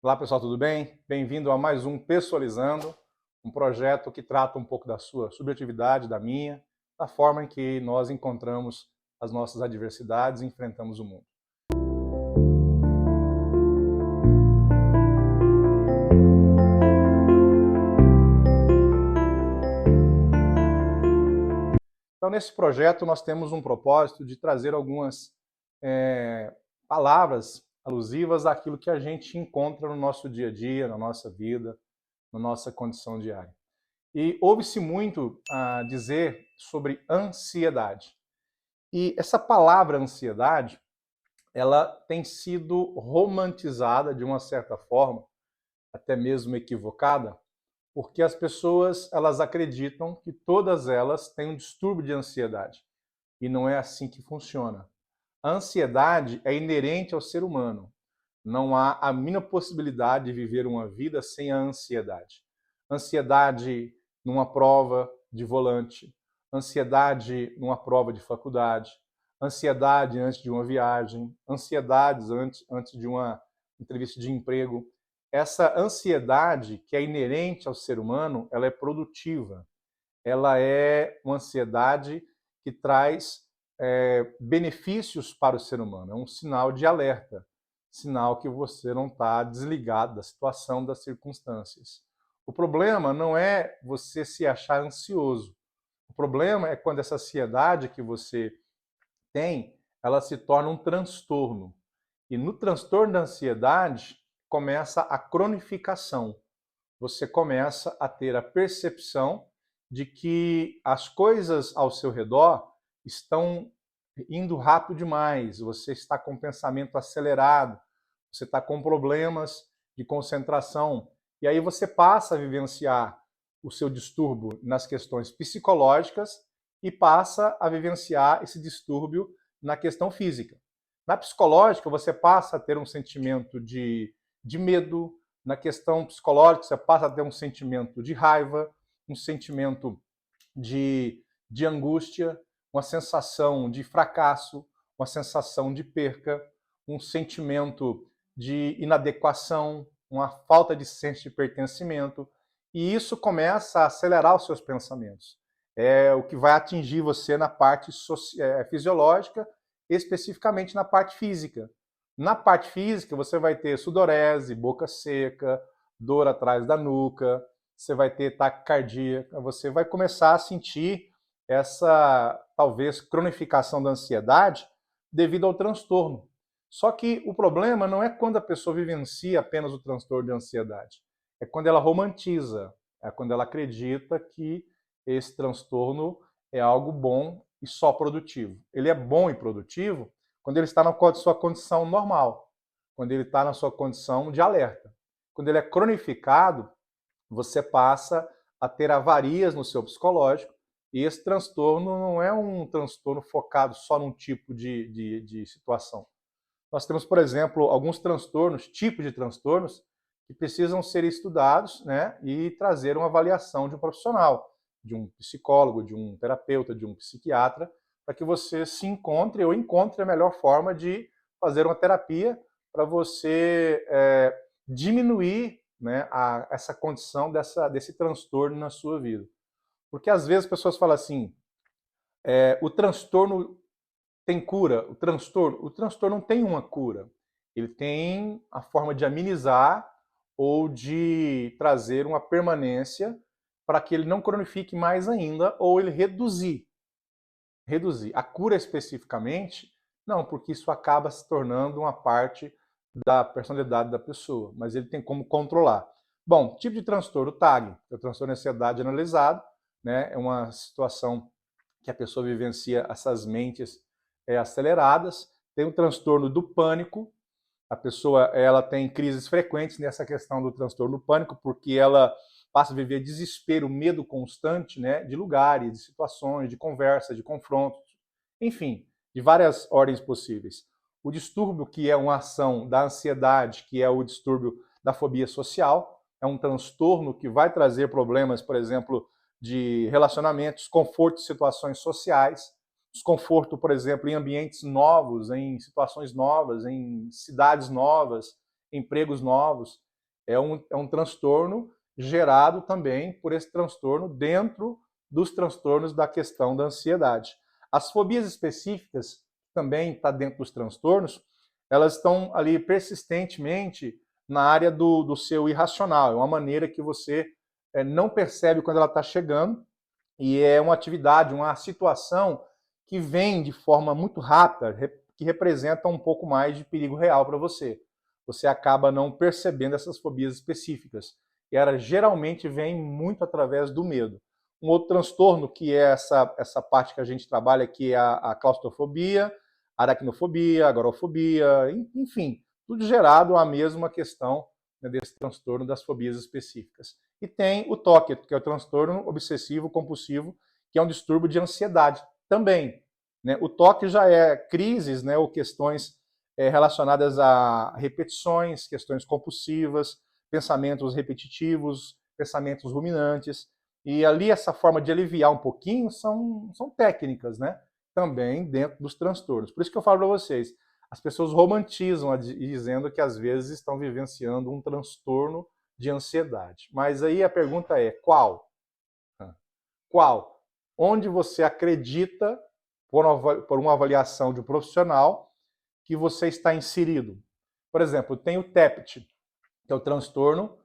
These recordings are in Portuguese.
Olá pessoal, tudo bem? Bem-vindo a mais um Pessoalizando, um projeto que trata um pouco da sua subjetividade, da minha, da forma em que nós encontramos as nossas adversidades e enfrentamos o mundo. Então, nesse projeto, nós temos um propósito de trazer algumas palavras alusivas àquilo que a gente encontra no nosso dia a dia, na nossa vida, na nossa condição diária. E ouve-se muito dizer sobre ansiedade. E essa palavra ansiedade, ela tem sido romantizada de uma certa forma, até mesmo equivocada, porque as pessoas elas acreditam que todas elas têm um distúrbio de ansiedade. E não é assim que funciona. A ansiedade é inerente ao ser humano. Não há a mínima possibilidade de viver uma vida sem a ansiedade. Ansiedade numa prova de volante, ansiedade numa prova de faculdade, ansiedade antes de uma viagem, ansiedades antes de uma entrevista de emprego. Essa ansiedade que é inerente ao ser humano, ela é produtiva. Ela é uma ansiedade que traz benefícios para o ser humano. É um sinal de alerta, sinal que você não está desligado da situação, das circunstâncias. O problema não é você se achar ansioso. O problema é quando essa ansiedade que você tem, ela se torna um transtorno. E no transtorno da ansiedade começa a cronificação. Você começa a ter a percepção de que as coisas ao seu redor estão indo rápido demais, você está com o pensamento acelerado, você está com problemas de concentração, e aí você passa a vivenciar o seu distúrbio nas questões psicológicas e passa a vivenciar esse distúrbio na questão física. Na psicológica, você passa a ter um sentimento de medo, na questão psicológica, você passa a ter um sentimento de raiva, um sentimento de angústia, uma sensação de fracasso, uma sensação de perca, um sentimento de inadequação, uma falta de senso de pertencimento. E isso começa a acelerar os seus pensamentos. É o que vai atingir você na parte fisiológica, especificamente na parte física. Na parte física, você vai ter sudorese, boca seca, dor atrás da nuca, você vai ter taquicardia, você vai começar a sentir essa, talvez, cronificação da ansiedade devido ao transtorno. Só que o problema não é quando a pessoa vivencia apenas o transtorno de ansiedade, é quando ela romantiza, é quando ela acredita que esse transtorno é algo bom e só produtivo. Ele é bom e produtivo quando ele está na sua condição normal, quando ele está na sua condição de alerta. Quando ele é cronificado, você passa a ter avarias no seu psicológico, e esse transtorno não é um transtorno focado só num tipo de situação. Nós temos, por exemplo, alguns transtornos, tipos de transtornos, que precisam ser estudados, né, e trazer uma avaliação de um profissional, de um psicólogo, de um terapeuta, de um psiquiatra, para que você se encontre ou encontre a melhor forma de fazer uma terapia para você diminuir, né, essa condição desse transtorno na sua vida. Porque às vezes as pessoas falam assim, o transtorno tem cura? O transtorno não tem uma cura. Ele tem a forma de amenizar ou de trazer uma permanência para que ele não cronifique mais ainda ou ele reduzir. Reduzir. A cura especificamente, não, porque isso acaba se tornando uma parte da personalidade da pessoa, mas ele tem como controlar. Bom, tipo de transtorno, o TAG, que é o transtorno de ansiedade analisado, né? É uma situação que a pessoa vivencia essas mentes aceleradas. Tem o transtorno do pânico, a pessoa ela tem crises frequentes nessa questão do transtorno do pânico, porque ela passa a viver desespero, medo constante, né, de lugares, de situações, de conversa, de confrontos, enfim, de várias ordens possíveis. O distúrbio, que é uma ação da ansiedade, que é o distúrbio da fobia social, é um transtorno que vai trazer problemas, por exemplo, de relacionamentos, conforto de situações sociais, desconforto, por exemplo, em ambientes novos, em situações novas, em cidades novas, empregos novos. É um transtorno gerado também por esse transtorno dentro dos transtornos da questão da ansiedade. As fobias específicas, também está dentro dos transtornos, elas estão ali persistentemente na área do seu irracional. É uma maneira que você não percebe quando ela está chegando, e é uma atividade, uma situação que vem de forma muito rápida, que representa um pouco mais de perigo real para você. Você acaba não percebendo essas fobias específicas. E ela geralmente vem muito através do medo. Um outro transtorno, que é essa parte que a gente trabalha, que é a claustrofobia, aracnofobia, agorafobia, enfim, tudo gerado à mesma questão, né, desse transtorno das fobias específicas. E tem o TOC, que é o transtorno obsessivo compulsivo, que é um distúrbio de ansiedade também. Né? O TOC já é crises, né, ou questões relacionadas a repetições, questões compulsivas, pensamentos repetitivos, pensamentos ruminantes. E ali essa forma de aliviar um pouquinho são técnicas, né? Também dentro dos transtornos. Por isso que eu falo para vocês, as pessoas romantizam dizendo que às vezes estão vivenciando um transtorno de ansiedade. Mas aí a pergunta é, qual? Qual? Onde você acredita, por uma avaliação de um profissional, que você está inserido? Por exemplo, tem o TEPT, que é o transtorno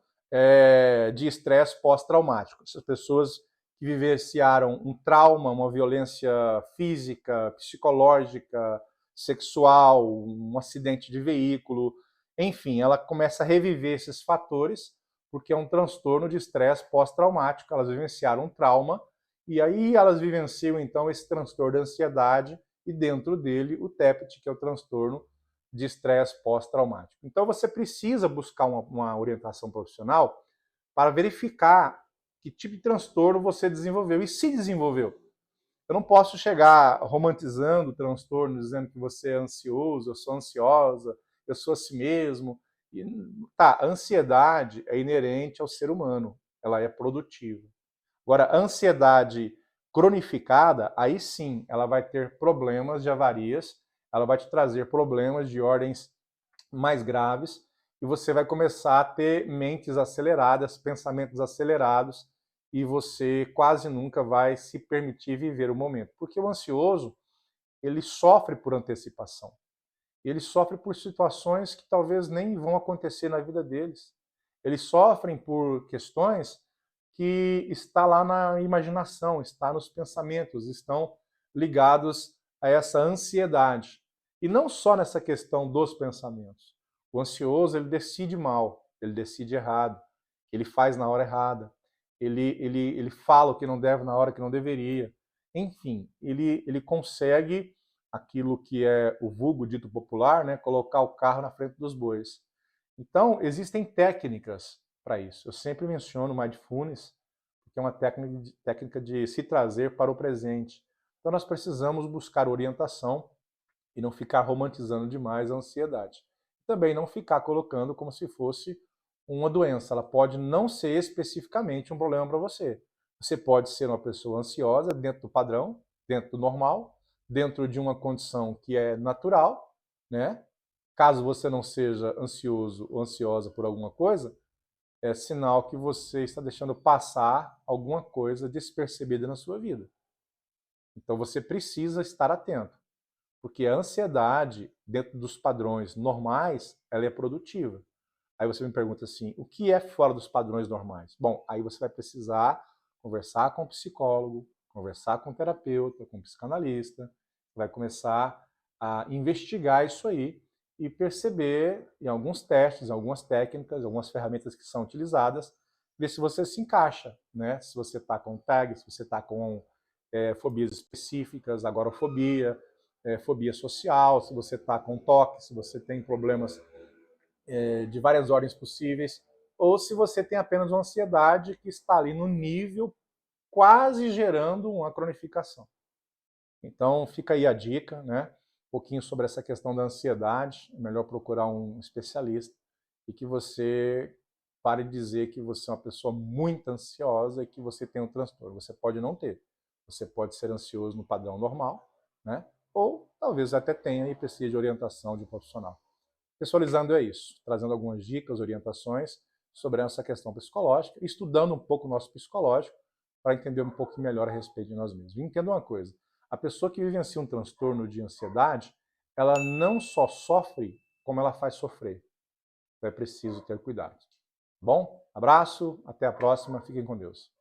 de estresse pós-traumático. Essas pessoas que vivenciaram um trauma, uma violência física, psicológica, sexual, um acidente de veículo, enfim, ela começa a reviver esses fatores porque é um transtorno de estresse pós-traumático. Elas vivenciaram um trauma e aí elas vivenciam então esse transtorno de ansiedade e dentro dele o TEPT, que é o transtorno de estresse pós-traumático. Então você precisa buscar uma orientação profissional para verificar que tipo de transtorno você desenvolveu e se desenvolveu. Eu não posso chegar romantizando o transtorno, dizendo que você é ansioso, eu sou ansiosa, eu sou assim mesmo. E, tá, a ansiedade é inerente ao ser humano, ela é produtiva. Agora, a ansiedade cronificada, aí sim, ela vai ter problemas de avarias, ela vai te trazer problemas de ordens mais graves e você vai começar a ter mentes aceleradas, pensamentos acelerados e você quase nunca vai se permitir viver o momento. Porque o ansioso, ele sofre por antecipação. Ele sofre por situações que talvez nem vão acontecer na vida deles. Eles sofrem por questões que está lá na imaginação, está nos pensamentos, estão ligados a essa ansiedade. E não só nessa questão dos pensamentos. O ansioso, ele decide mal, ele decide errado, ele faz na hora errada, ele fala o que não deve na hora que não deveria. Enfim, ele consegue aquilo que é o vulgo dito popular, né, colocar o carro na frente dos bois. Então, existem técnicas para isso. Eu sempre menciono o mindfulness, porque é uma técnica de se trazer para o presente. Então, nós precisamos buscar orientação e não ficar romantizando demais a ansiedade. Também não ficar colocando como se fosse uma doença. Ela pode não ser especificamente um problema para você. Você pode ser uma pessoa ansiosa dentro do padrão, dentro do normal, dentro de uma condição que é natural, né? Caso você não seja ansioso ou ansiosa por alguma coisa, é sinal que você está deixando passar alguma coisa despercebida na sua vida. Então você precisa estar atento, porque a ansiedade, dentro dos padrões normais, ela é produtiva. Aí você me pergunta assim, o que é fora dos padrões normais? Bom, aí você vai precisar conversar com o psicólogo, conversar com o terapeuta, com o psicanalista, vai começar a investigar isso aí e perceber em alguns testes, algumas técnicas, algumas ferramentas que são utilizadas, ver se você se encaixa, né? Se você está com TAG, se você está com fobias específicas, agorafobia, fobia social, se você está com toque, se você tem problemas de várias ordens possíveis, ou se você tem apenas uma ansiedade que está ali no nível quase gerando uma cronificação. Então fica aí a dica, né? Um pouquinho sobre essa questão da ansiedade, é melhor procurar um especialista e que você pare de dizer que você é uma pessoa muito ansiosa e que você tem um transtorno. Você pode não ter. Você pode ser ansioso no padrão normal, né? Ou talvez até tenha e precise de orientação de um profissional. Pessoalizando é isso, trazendo algumas dicas, orientações sobre essa questão psicológica, estudando um pouco o nosso psicológico para entender um pouco melhor a respeito de nós mesmos. E entenda uma coisa, a pessoa que vivencia um transtorno de ansiedade, ela não só sofre, como ela faz sofrer. Então é preciso ter cuidado. Bom, abraço, até a próxima, fiquem com Deus.